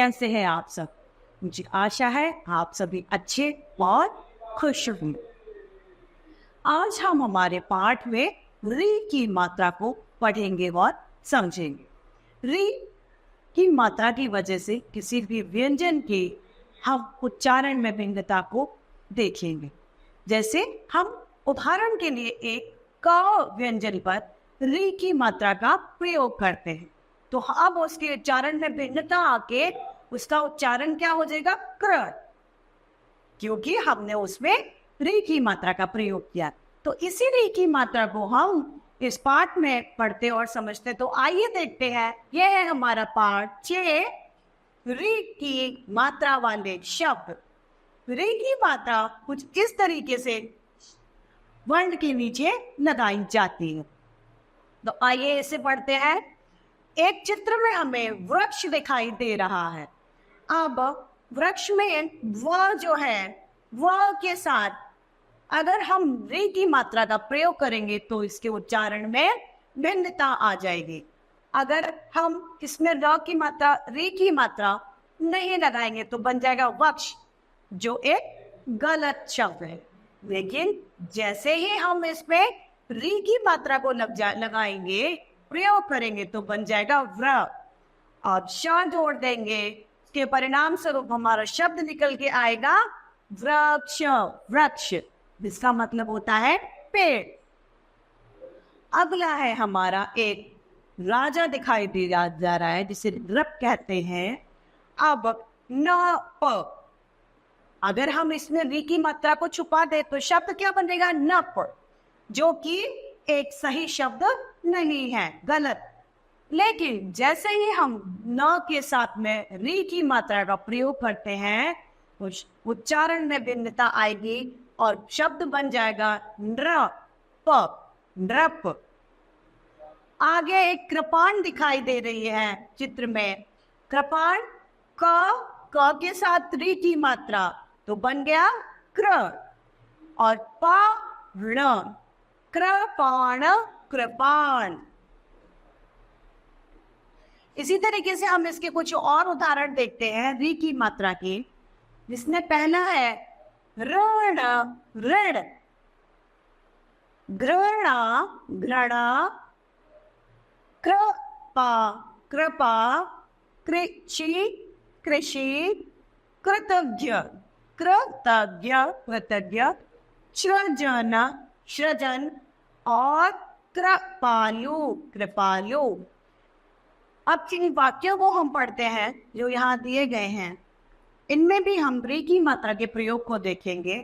कैसे हैं आप सब? मुझे आशा है आप सभी अच्छे और खुश होंगे। आज हम हमारे पाठ में री की मात्रा को पढ़ेंगे और समझेंगे। री की मात्रा की वजह से किसी भी व्यंजन के हम उच्चारण में भिन्नता को देखेंगे। जैसे हम उदाहरण के लिए एक क व्यंजन पर री की मात्रा का प्रयोग करते हैं, तो अब उसके उच्चारण में भिन्नता आके उसका उच्चारण क्या हो जाएगा? क्र, क्योंकि हमने उसमें री की मात्रा का प्रयोग किया। तो इसी री की मात्रा को हम इस पाठ में पढ़ते और समझते। तो आइए देखते हैं, यह है हमारा पाठ 6, री की मात्रा वाले शब्द। री की मात्रा कुछ इस तरीके से वर्ण के नीचे लगाई जाती है। तो आइए इसे पढ़ते हैं। एक चित्र में हमें वृक्ष दिखाई दे रहा है। अब वृक्ष में व जो है, व के साथ अगर हम री की मात्रा का प्रयोग करेंगे तो इसके उच्चारण में भिन्नता आ जाएगी। अगर हम इसमें र की मात्रा, री की मात्रा नहीं लगाएंगे तो बन जाएगा वक्ष, जो एक गलत शब्द है। लेकिन जैसे ही हम इसमें री की मात्रा को लगाएंगे, प्रयोग करेंगे, तो बन जाएगा व्र। अब श जोड़ देंगे, इसके परिणाम स्वरूप हमारा शब्द निकल के आएगा वृक्ष, वृक्ष, जिसका मतलब होता है पेड़। अगला है हमारा एक राजा दिखाई दे जा रहा है, जिसे नृप कहते हैं। अब न प, अगर हम इसमें री की मात्रा को छुपा दे तो शब्द क्या बनेगा? नप, जो कि एक सही शब्द नहीं है, गलत। लेकिन जैसे ही हम न के साथ में री की मात्रा का प्रयोग करते हैं, उच्चारण में भिन्नता आएगी और शब्द बन जाएगा नृप, नृप। आगे एक कृपाण दिखाई दे रही है चित्र में। कृपाण क के साथ री की मात्रा, तो बन गया क्र, और ण, कृपाण, कृपाण। इसी तरीके से हम इसके कुछ और उदाहरण देखते हैं री की मात्रा के, जिसमें पहला है ऋण, ऋण, घृणा, घृणा, कृपा, कृपा, कृषि, कृषि, कृतज्ञ, कृतज्ञ, कृतज्ञ, सृजन, सृजन, और कृपालु, कृपालु। अब इन वाक्यों को हम पढ़ते हैं जो यहाँ दिए गए हैं। इनमें भी हम री की मात्रा के प्रयोग को देखेंगे।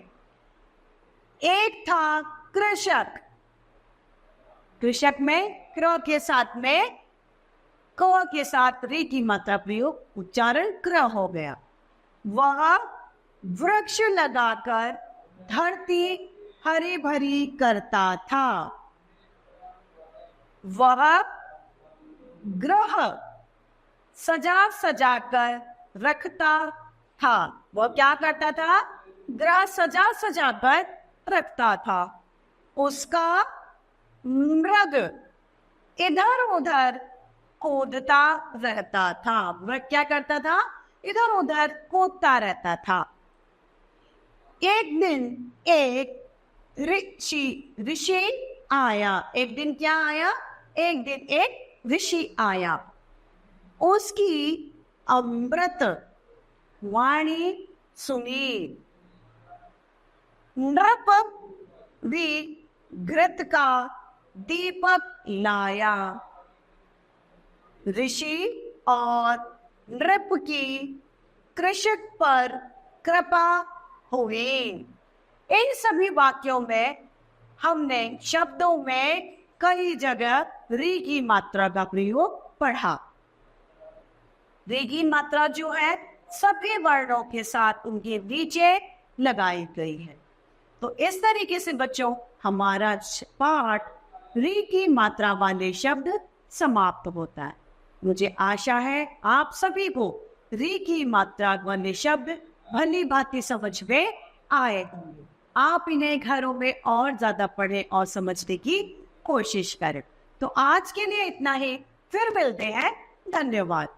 एक था कृषक, कृषक में क्र के साथ में क के साथ री की मात्रा प्रयोग, उच्चारण क्र हो गया। वह वृक्ष लगाकर धरती हरी भरी करता था। वह ग्रह सजा सजा कर रखता था। वह क्या करता था? ग्रह सजा सजा कर रखता था। उसका मृग इधर उधर कूदता रहता था। वह क्या करता था? इधर उधर कूदता रहता था। एक दिन एक ऋषि आया। एक दिन क्या आया? एक दिन एक ऋषि आया। उसकी अमृत वाणी सुनी। नृप भी घृत का दीपक लाया। ऋषि और नृप की कृषक पर कृपा हुई। इन सभी वाक्यों में हमने शब्दों में कई जगह री की मात्रा का प्रयोग पढ़ा। री की मात्रा जो है सभी वर्णों के साथ उनके नीचे लगाई गई है। तो इस तरीके से बच्चों हमारा पाठ री की मात्रा वाले शब्द समाप्त होता है। मुझे आशा है आप सभी को री की मात्रा वाले शब्द भली भांति समझ में आए होंगे। आप इन्हें घरों में और ज्यादा पढ़ें और समझने की कोशिश करें। तो आज के लिए इतना ही, फिर मिलते हैं। धन्यवाद।